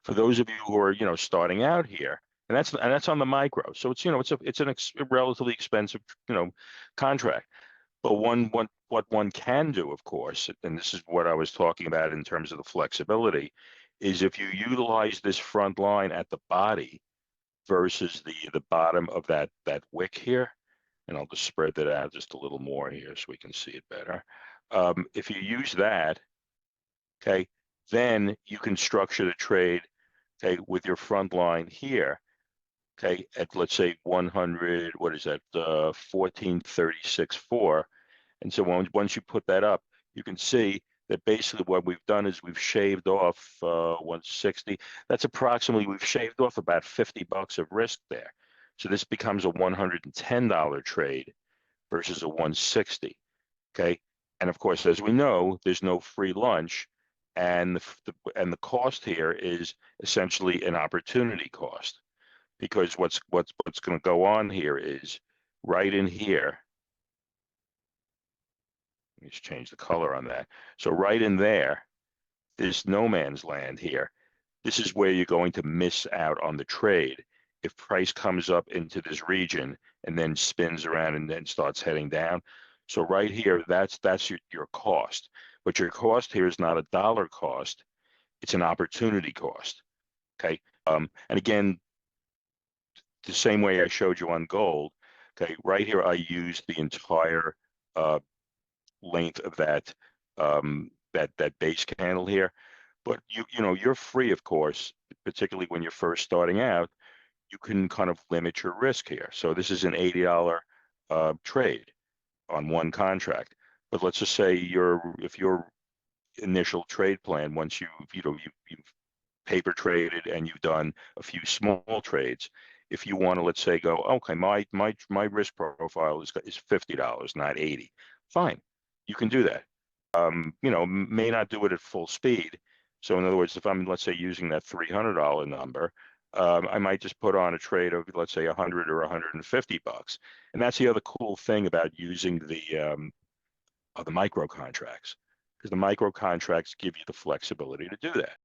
for those of you who are, starting out here, and that's on the micro. So it's, a relatively expensive, contract. But what one can do, of course, and this is what I was talking about in terms of the flexibility, is if you utilize this front line at the body versus the bottom of that wick here, and I'll just spread that out just a little more here so we can see it better. If you use that, okay, then you can structure the trade, okay, with your front line here, okay, at let's say 100, what is that, 1436.4. And so once you put that up, you can see that basically what we've done is we've shaved off 160. That's approximately, we've shaved off about $50 of risk there. So this becomes a $110 trade versus a 160. Okay. And of course, as we know, there's no free lunch. And the cost here is essentially an opportunity cost, because what's going to go on here is right in here. Let me just change the color on that. So right in there, there's no man's land here. This is where you're going to miss out on the trade if price comes up into this region and then spins around and then starts heading down. So right here, that's your cost. But your cost here is not a dollar cost, it's an opportunity cost. Okay. And again, the same way I showed you on gold, okay, right here I used the entire length of that that base candle here. But you're free, of course, particularly when you're first starting out, you can kind of limit your risk here. So this is an $80 trade on one contract. But let's just say if your initial trade plan, once you've paper traded and you've done a few small trades, if you want to, let's say, go, okay, my risk profile is $50, not 80, fine, you can do that. May not do it at full speed. So in other words, if I'm, let's say, using that $300 number, I might just put on a trade of, let's say, 100 or 150 bucks. And that's the other cool thing about using the micro contracts, because the micro contracts give you the flexibility to do that.